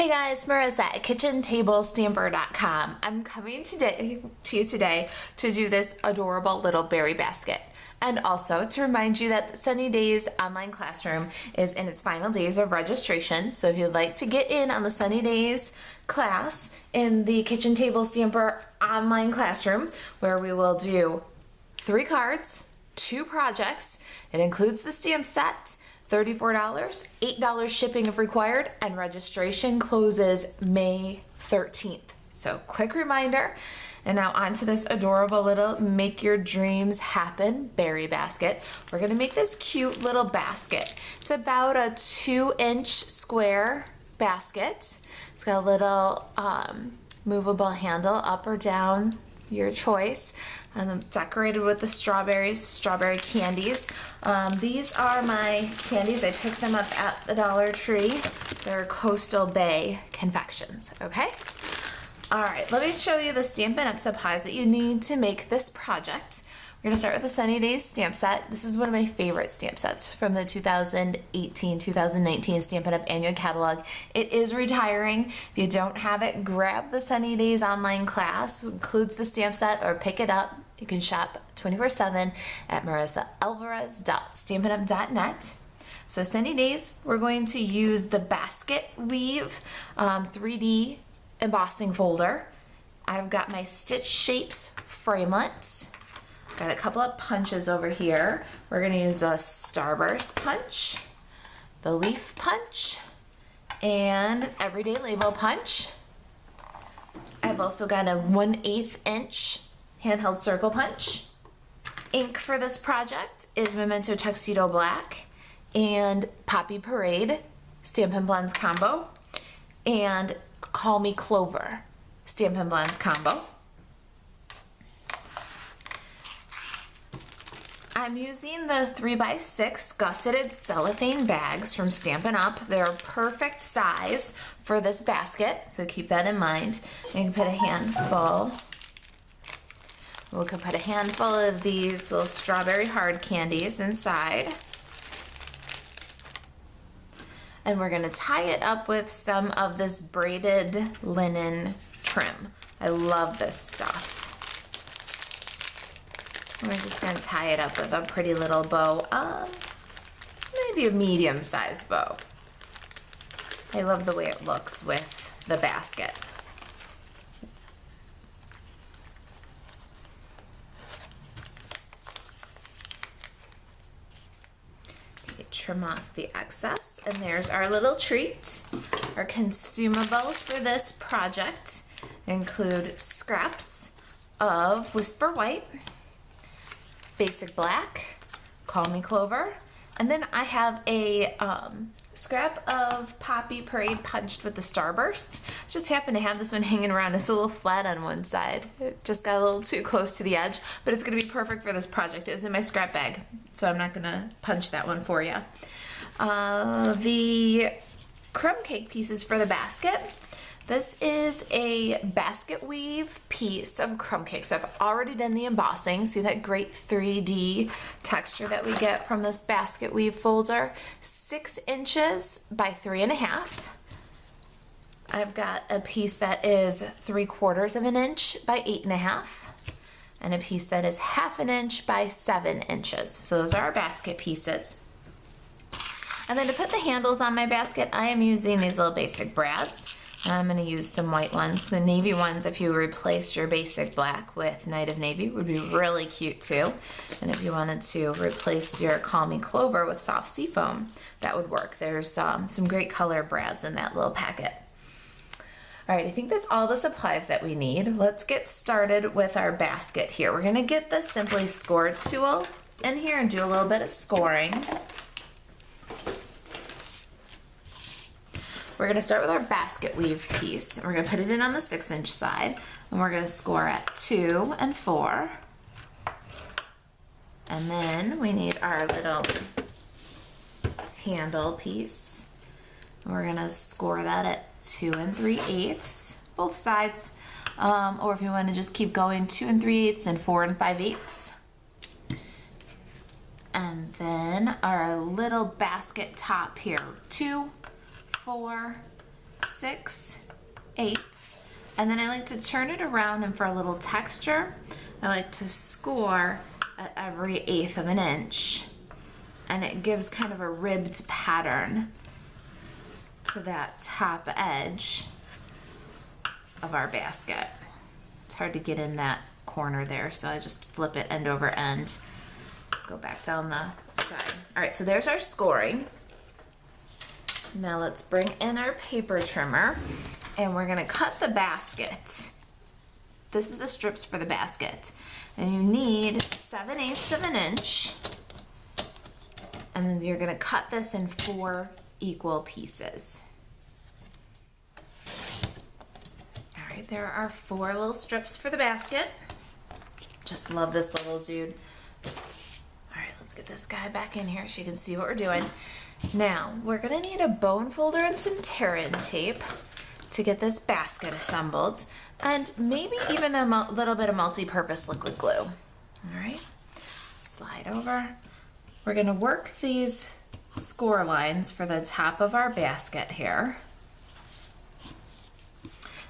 Hey guys, Marisa at KitchenTableStamper.com. I'm coming to you today to do this adorable little berry basket. And also to remind you that Sunny Days online classroom is in its final days of registration. So if you'd like to get in on the Sunny Days class in the Kitchen Table Stamper online classroom, where we will do 3 cards, 2 projects. It includes the stamp set, $34, $8 shipping if required, and registration closes May 13th. So quick reminder, and now onto this adorable little make your dreams happen berry basket. We're gonna make this cute little basket. It's about a 2-inch square basket. It's got a little movable handle up or down, your choice. And I'm decorated with the strawberry candies. These are my candies. I picked them up at the Dollar Tree. They're Coastal Bay confections, okay? All right, let me show you the Stampin' Up supplies that you need to make this project. We're gonna start with the Sunny Days stamp set. This is one of my favorite stamp sets from the 2018-2019 Stampin' Up annual catalog. It is retiring. If you don't have it, grab the Sunny Days online class. It includes the stamp set, or pick it up. You can shop 24/7 at marisaalvarez.stampinup.net. So Sunny Days, we're going to use the basket weave 3D embossing folder. I've got my Stitch Shapes framelits. Got a couple of punches over here. We're gonna use the Starburst punch, the leaf punch, and everyday label punch. I've also got a 1/8 inch handheld circle punch. Ink for this project is Memento Tuxedo Black and Poppy Parade Stampin' Blends combo, and Call Me Clover Stampin' Blends combo. I'm using the 3x6 gusseted cellophane bags from Stampin' Up. They're perfect size for this basket, so keep that in mind. You can put a handful. We can put a handful of these little strawberry hard candies inside. And we're gonna tie it up with some of this braided linen trim. I love this stuff. We're just gonna tie it up with a pretty little bow, maybe a medium-sized bow. I love the way it looks with the basket. Okay, trim off the excess, and there's our little treat. Our consumables for this project include scraps of Whisper White, Basic Black, Call Me Clover, and then I have a scrap of Poppy Parade punched with the Starburst. Just happen to have this one hanging around. It's a little flat on one side. It just got a little too close to the edge, but it's gonna be perfect for this project. It was in my scrap bag, so I'm not gonna punch that one for you. The crumb cake pieces for the basket. This is a basket weave piece of crumb cake. So I've already done the embossing. See that great 3D texture that we get from this basket weave folder? 6 inches by 3.5. I've got a piece that is 3/4 of an inch by 8.5, and a piece that is 1/2 inch by 7 inches. So those are our basket pieces. And then to put the handles on my basket, I am using these little basic brads. I'm going to use some white ones. The navy ones, if you replaced your basic black with Night of Navy, would be really cute too. And if you wanted to replace your Call Me Clover with soft seafoam, that would work. There's some great color brads in that little packet. All right, I think that's all the supplies that we need. Let's get started with our basket here. We're going to get the Simply Score tool in here and do a little bit of scoring. We're gonna start with our basket weave piece. We're gonna put it in on the 6-inch side, and we're gonna score at 2 and 4. And then we need our little handle piece. And we're gonna score that at 2 3/8, both sides. Or if you wanna just keep going, 2 3/8 and 4 5/8. And then our little basket top here, 2, 4, 6/8, and then I like to turn it around, and for a little texture, I like to score at every 1/8 of an inch, and it gives kind of a ribbed pattern to that top edge of our basket. It's hard to get in that corner there, so I just flip it end over end, go back down the side. All right, so there's our scoring. Now let's bring in our paper trimmer, and we're gonna cut the basket. This is the strips for the basket, and you need 7/8 of an inch, and then you're gonna cut this in 4 equal pieces. All right, there are 4 little strips for the basket. Just love this little dude. All right, let's get this guy back in here so you can see what we're doing. Now, we're gonna need a bone folder and some tear-in tape to get this basket assembled, and maybe even a little bit of multi-purpose liquid glue. All right, slide over. We're gonna work these score lines for the top of our basket here.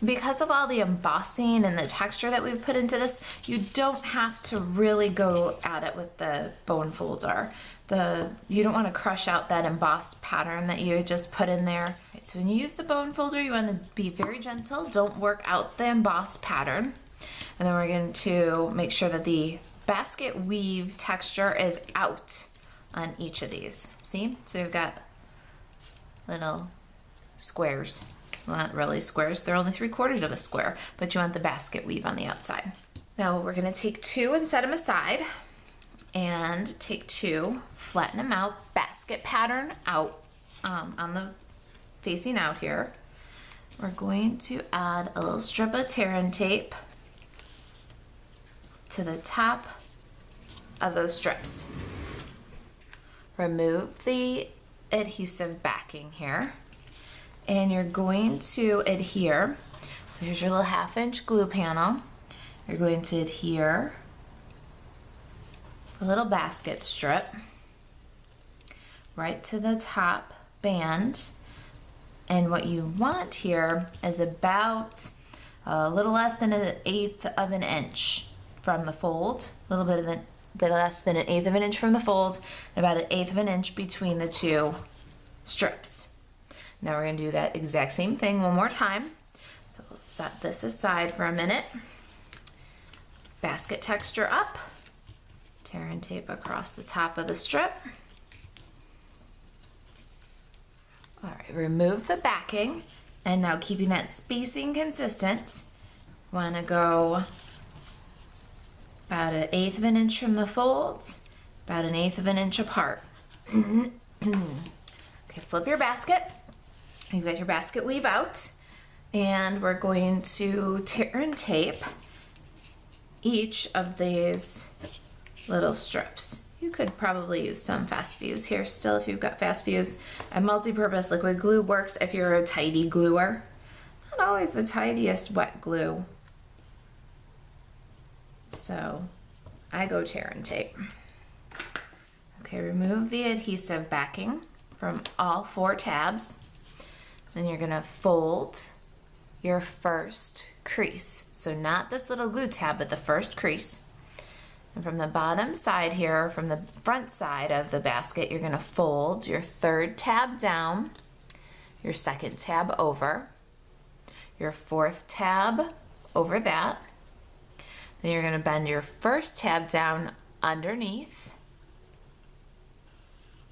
Because of all the embossing and the texture that we've put into this, you don't have to really go at it with the bone folder. You don't want to crush out that embossed pattern that you just put in there. Right, so when you use the bone folder, you want to be very gentle. Don't work out the embossed pattern. And then we're going to make sure that the basket weave texture is out on each of these. See? So you've got little squares. Well, not really squares, they're only 3/4 of a square, but you want the basket weave on the outside. Now we're gonna take 2 and set them aside, and take 2, flatten them out, basket pattern out on the facing out here. We're going to add a little strip of tear-in tape to the top of those strips. Remove the adhesive backing here, and you're going to adhere. So here's your little 1/2-inch glue panel. You're going to adhere the little basket strip right to the top band. And what you want here is about a little less than 1/8 of an inch from the fold, a little bit less than 1/8 of an inch from the fold, and about 1/8 of an inch between the 2 strips. Now we're going to do that exact same thing one more time. So we'll set this aside for a minute. Basket texture up, tear-in tape across the top of the strip. All right, remove the backing, and now keeping that spacing consistent, want to go about 1/8 of an inch from the folds, about 1/8 of an inch apart. Okay, flip your basket. You've got your basket weave out, and we're going to tear-in tape each of these little strips. You could probably use some fast fuse here still if you've got fast fuse. A multi-purpose liquid glue works if you're a tidy gluer. Not always the tidiest wet glue. So I go tear-in tape. Okay, remove the adhesive backing from all 4 tabs. Then you're gonna fold your first crease. So not this little glue tab, but the first crease. And from the bottom side here, from the front side of the basket, you're gonna fold your 3rd tab down, your 2nd tab over, your 4th tab over that. Then you're gonna bend your 1st tab down underneath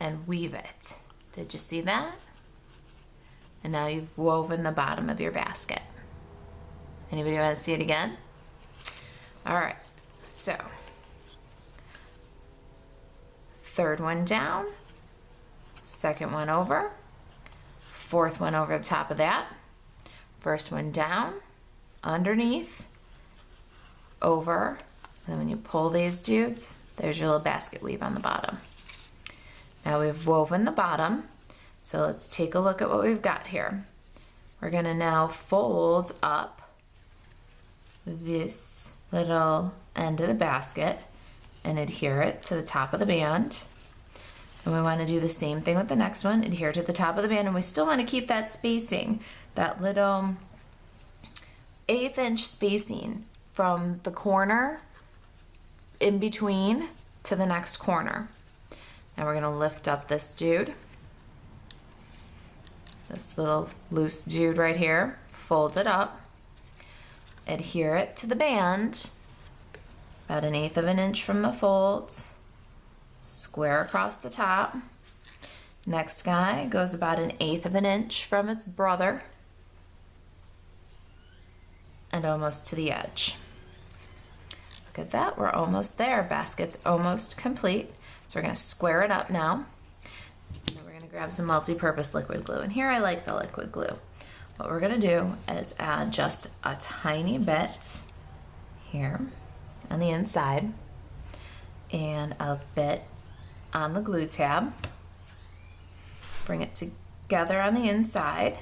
and weave it. Did you see that? And now you've woven the bottom of your basket. Anybody want to see it again? All right, so 3rd one down, 2nd one over, 4th one over the top of that, 1st one down, underneath, over, and then when you pull these dudes, there's your little basket weave on the bottom. Now we've woven the bottom. So let's take a look at what we've got here. We're gonna now fold up this little end of the basket and adhere it to the top of the band. And we want to do the same thing with the next one. Adhere to the top of the band, and we still want to keep that spacing, that little 1/8 inch spacing from the corner in between to the next corner. Now we're going to lift up this dude, this little loose dude right here, fold it up, adhere it to the band about 1/8 of an inch from the folds, square across the top. Next guy goes about 1/8 of an inch from its brother and almost to the edge. Look at that, we're almost there. Basket's almost complete. So we're gonna square it up now. And then we're gonna grab some multi-purpose liquid glue. And here I like the liquid glue. What we're gonna do is add just a tiny bit here on the inside and a bit on the glue tab. Bring it together on the inside.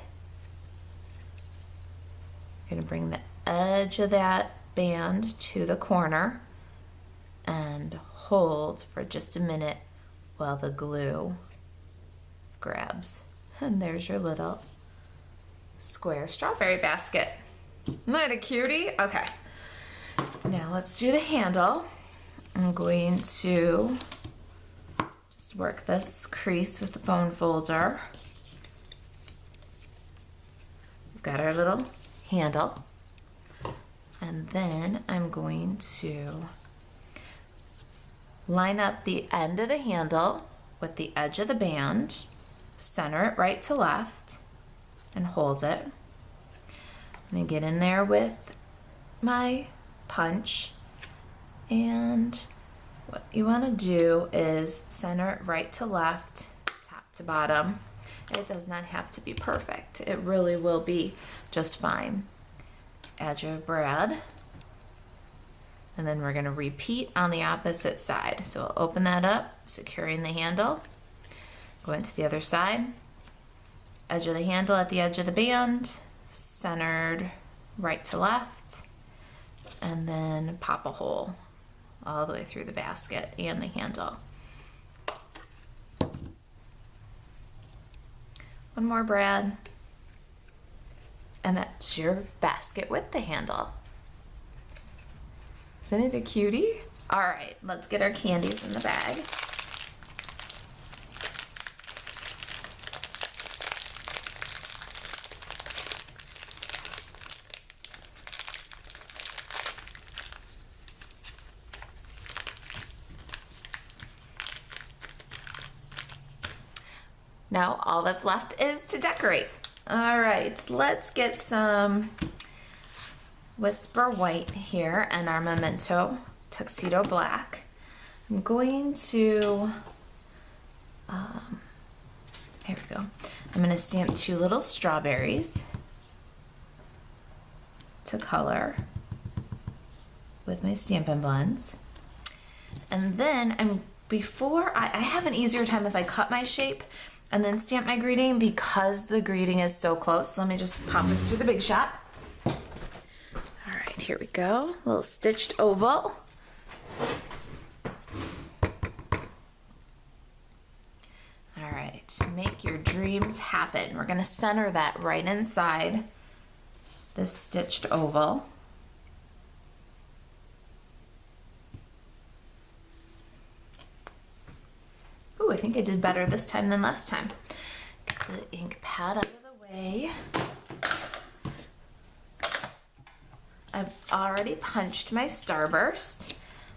You're gonna bring the edge of that band to the corner and hold for just a minute while the glue grabs. And there's your little square strawberry basket. Isn't that a cutie? Okay, now let's do the handle. I'm going to just work this crease with the bone folder. We've got our little handle. And then I'm going to line up the end of the handle with the edge of the band, center it right to left, and hold it. I'm gonna get in there with my punch, and what you want to do is center it right to left, top to bottom. It does not have to be perfect. It really will be just fine. Add your brad, and then we're going to repeat on the opposite side. So we'll open that up, securing the handle, go into the other side, edge of the handle at the edge of the band, centered right to left, and then pop a hole all the way through the basket and the handle. One more brad. And that's your basket with the handle. Isn't it a cutie? All right, let's get our candies in the bag. Now all that's left is to decorate. All right, let's get some Whisper White here and our Memento Tuxedo Black. I'm going to, here we go. I'm gonna stamp 2 little strawberries to color with my Stampin' blends. And then I have an easier time if I cut my shape and then stamp my greeting because the greeting is so close. Let me just pop this through the Big Shot. All right, here we go. A little stitched oval. All right, make your dreams happen. We're gonna center that right inside this stitched oval. Ooh, I think I did better this time than last time. Get the ink pad out of the way. I've already punched my starburst.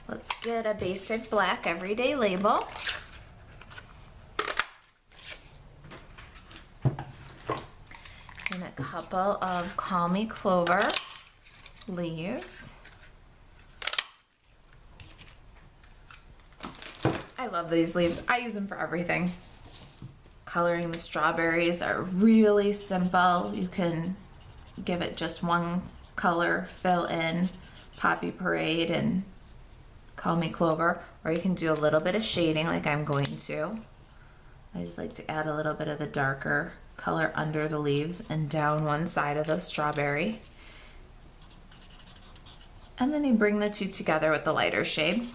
Let's get a basic black everyday label. And a couple of Call Me Clover leaves. I love these leaves. I use them for everything. Coloring the strawberries are really simple. You can give it just one color, fill in Poppy Parade and Call Me Clover, or you can do a little bit of shading like I'm going to. I just like to add a little bit of the darker color under the leaves and down one side of the strawberry. And then you bring the two together with the lighter shade.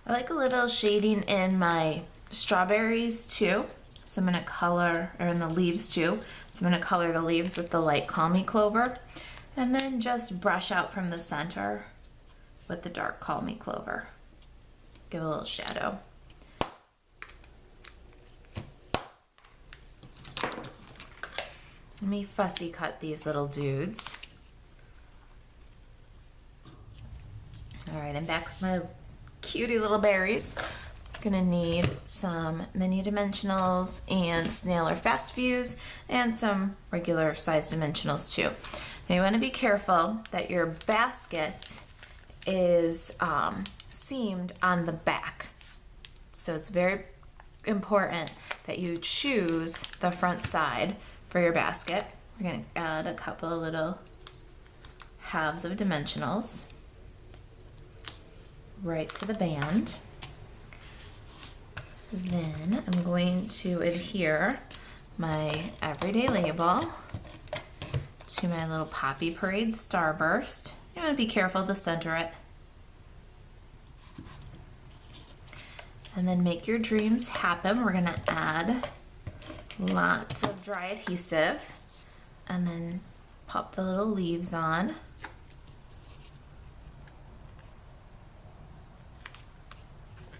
I like a little shading in my strawberries too. So I'm gonna color, or in the leaves too. So I'm gonna color the leaves with the light Call Me Clover. And then just brush out from the center with the dark Call Me Clover. Give a little shadow. Let me fussy cut these little dudes. All right, I'm back with my cutie little berries. I'm gonna need some mini dimensionals and snail or fast views and some regular size dimensionals too. Now you wanna be careful that your basket is seamed on the back. So it's very important that you choose the front side for your basket. We're gonna add a couple of little halves of dimensionals right to the band. Then I'm going to adhere my everyday label to my little Poppy Parade Starburst. You want to be careful to center it. And then make your dreams happen. We're gonna add lots of dry adhesive and then pop the little leaves on.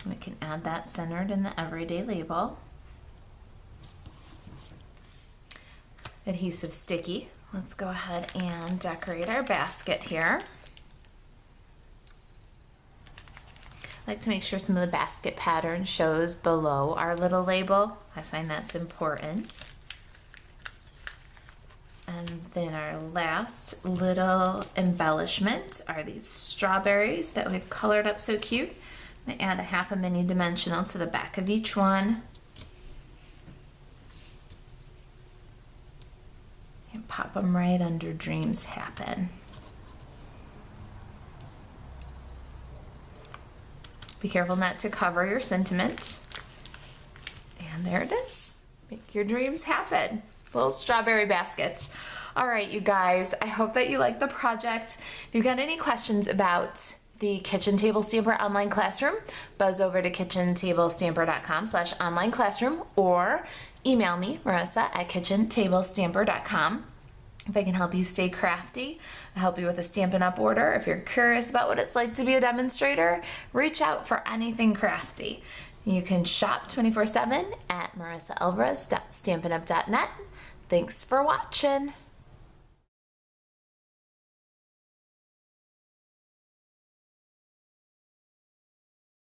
We can add that centered in the everyday label. Adhesive sticky. Let's go ahead and decorate our basket here. I like to make sure some of the basket pattern shows below our little label. I find that's important. And then our last little embellishment are these strawberries that we've colored up so cute. I'm gonna add a half a mini dimensional to the back of each one. And pop them right under Dreams Happen. Be careful not to cover your sentiment. And there it is. Make your dreams happen. Little strawberry baskets. All right, you guys, I hope that you liked the project. If you've got any questions about the Kitchen Table Stamper online classroom, buzz over to kitchentablestamper.com/online classroom or email me, Marisa, at kitchentablestamper.com. If I can help you stay crafty, I'll help you with a Stampin' Up order. If you're curious about what it's like to be a demonstrator, reach out for anything crafty. You can shop 24/7 at marisaalvarez.stampinup.net. Thanks for watching.